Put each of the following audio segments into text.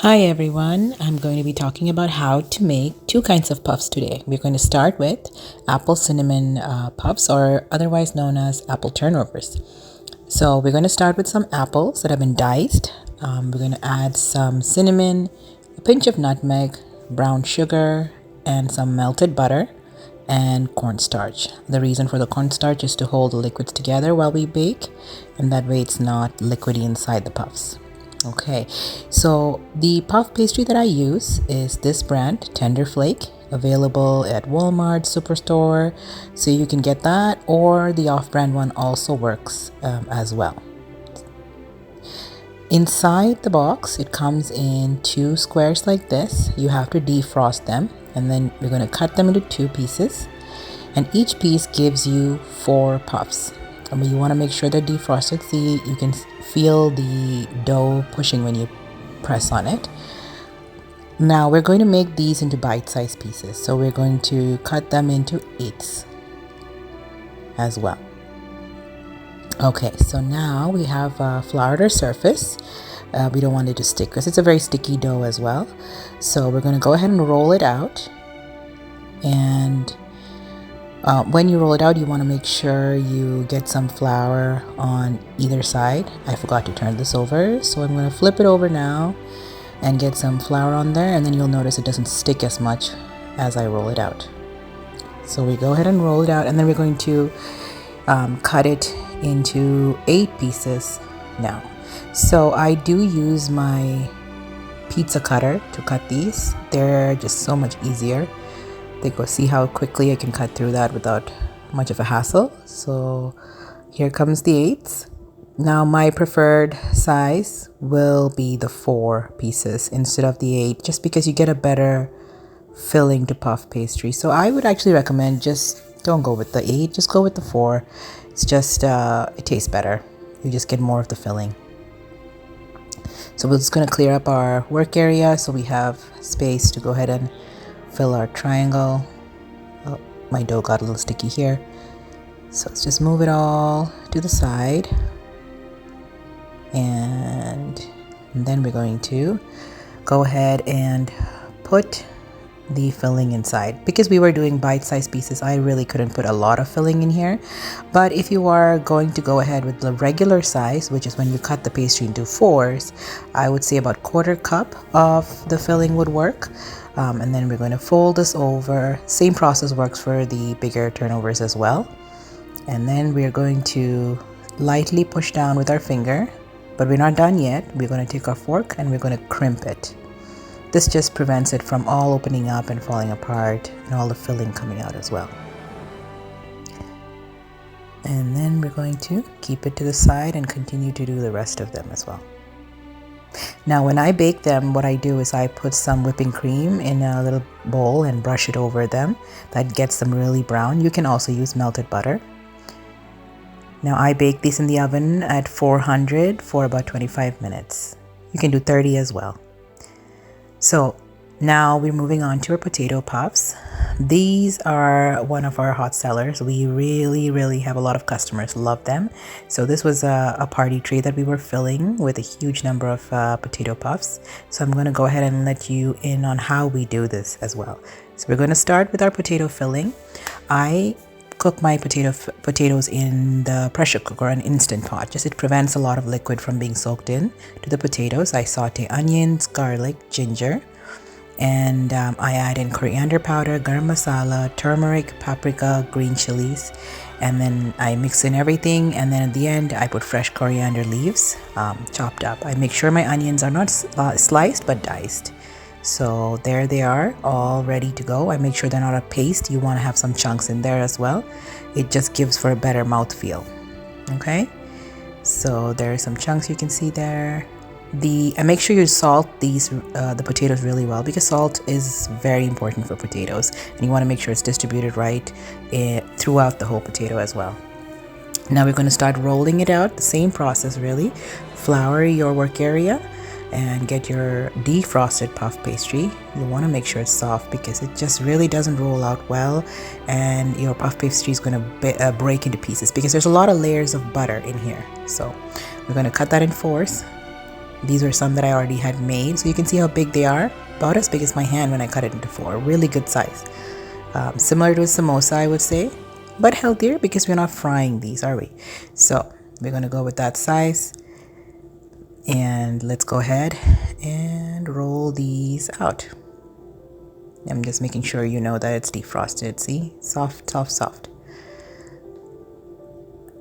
Hi everyone, I'm going to be talking about how to make two kinds of puffs today. We're going to start with apple cinnamon puffs, or otherwise known as apple turnovers. So we're going to start with some apples that have been diced. We're going to add some cinnamon, a pinch of nutmeg, brown sugar, and some melted butter and cornstarch. The reason for the cornstarch is to hold the liquids together while we bake, and that way it's not liquidy inside the puffs. Okay, so the puff pastry that I use is this brand, Tender Flake, available at Walmart, Superstore, so you can get that, or the off-brand one also works as well. Inside the box, it comes in two squares like this. You have to defrost them, and then we're going to cut them into two pieces, and each piece gives you 4 puffs. I mean, you want to make sure they're defrosted. See, you can feel the dough pushing when you press on it. Now we're going to make these into bite-sized pieces. So we're going to cut them into 8ths as well. Okay, so now we have floured our surface. We don't want it to stick because it's a very sticky dough as well. So we're going to go ahead and roll it out. And when you roll it out, you want to make sure you get some flour on either side. I forgot to turn this over, so I'm going to flip it over now and get some flour on there, and then you'll notice it doesn't stick as much as I roll it out. So we go ahead and roll it out, and then we're going to cut it into 8 pieces now. So I do use my pizza cutter to cut these. They're just so much easier. See how quickly I can cut through that without much of a hassle. So here comes the 8ths. Now my preferred size will be the 4 pieces instead of the 8, just because you get a better filling to puff pastry. So I would actually recommend just don't go with the 8, just go with the 4. It's just it tastes better. You just get more of the filling. So we're just going to clear up our work area so we have space to go ahead and fill our triangle. Oh, my dough got a little sticky here. So let's just move it all to the side. And then we're going to go ahead and put the filling inside. Because we were doing bite-sized pieces, I really couldn't put a lot of filling in here. But if you are going to go ahead with the regular size, which is when you cut the pastry into 4s, I would say about 1/4 cup of the filling would work. And then we're going to fold this over. Same process works for the bigger turnovers as well. And then we're going to lightly push down with our finger, but we're not done yet. We're going to take our fork and we're going to crimp it. This just prevents it from all opening up and falling apart and all the filling coming out as well. And then we're going to keep it to the side and continue to do the rest of them as well. Now when I bake them, what I do is I put some whipping cream in a little bowl and brush it over them. That gets them really brown. You can also use melted butter. Now I bake these in the oven at 400 for about 25 minutes. You can do 30 as well. So now we're moving on to our potato puffs. These are one of our hot sellers. We really have a lot of customers love them. So this was a party tray that we were filling with a huge number of potato puffs. So I'm going to go ahead and let you in on how we do this as well. So we're going to start with our potato filling. I cook my potatoes in the pressure cooker, an instant pot. Just it prevents a lot of liquid from being soaked in to the potatoes. I saute onions, garlic, ginger, and I add in coriander powder, garam masala, turmeric, paprika, green chilies, and then I mix in everything, and then at the end I put fresh coriander leaves chopped up. I make sure my onions are not sliced but diced. So there they are, all ready to go. I make sure they're not a paste. You want to have some chunks in there as well. It just gives for a better mouthfeel. Okay, so there are some chunks you can see there. And make sure you salt the potatoes really well, because salt is very important for potatoes, and you want to make sure it's distributed right throughout the whole potato as well. Now we're going to start rolling it out. The same process really. Flour your work area and get your defrosted puff pastry. You want to make sure it's soft because it just really doesn't roll out well, and your puff pastry is going to break into pieces because there's a lot of layers of butter in here. So we're going to cut that in 4s. These are some that I already had made, so you can see how big they are. About as big as my hand when I cut it into 4. Really good size. Similar to a samosa, I would say, but healthier because we're not frying these, are we? So we're going to go with that size. And let's go ahead and roll these out. I'm just making sure you know that it's defrosted. See? Soft, soft, soft.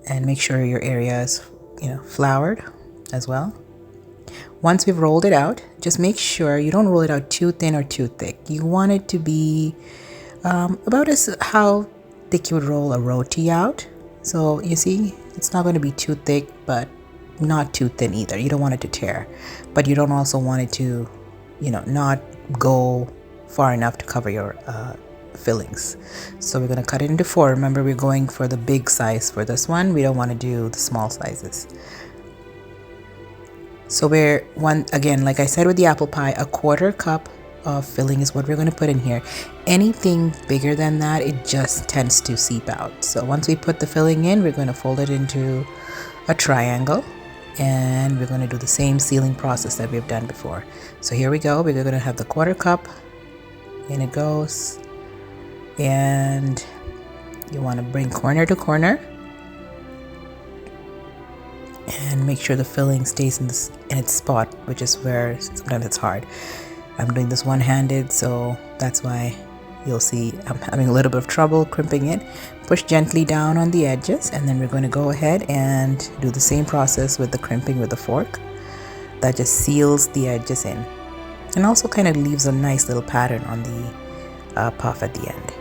And make sure your area is, floured as well. Once we've rolled it out, just make sure you don't roll it out too thin or too thick. You want it to be about as how thick you would roll a roti out. So you see, it's not going to be too thick, but not too thin either. You don't want it to tear, but you don't also want it to, not go far enough to cover your fillings. So we're going to cut it into 4. Remember, we're going for the big size for this one. We don't want to do the small sizes. So again, like I said with the apple pie, a 1/4 cup of filling is what we're going to put in here. Anything bigger than that, it just tends to seep out. So once we put the filling in, we're going to fold it into a triangle, and we're going to do the same sealing process that we've done before. So here we go. We're going to have the 1/4 cup. In it goes, and you want to bring corner to corner and make sure the filling stays in its spot, which is where sometimes it's hard. I'm doing this one-handed, so that's why you'll see I'm having a little bit of trouble crimping it. Push gently down on the edges, and then we're going to go ahead and do the same process with the crimping with the fork. That just seals the edges in, and also kind of leaves a nice little pattern on the puff at the end.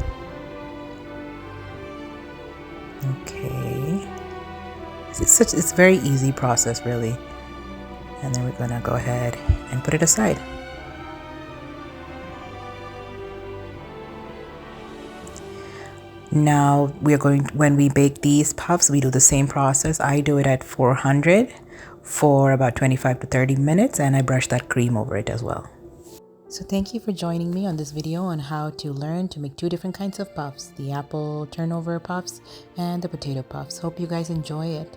Okay, it's a very easy process, really. And then we're gonna go ahead and put it aside. Now when we bake these puffs, we do the same process. I do it at 400 for about 25 to 30 minutes, and I brush that cream over it as well. So thank you for joining me on this video on how to learn to make 2 different kinds of puffs, the apple turnover puffs and the potato puffs. Hope you guys enjoy it.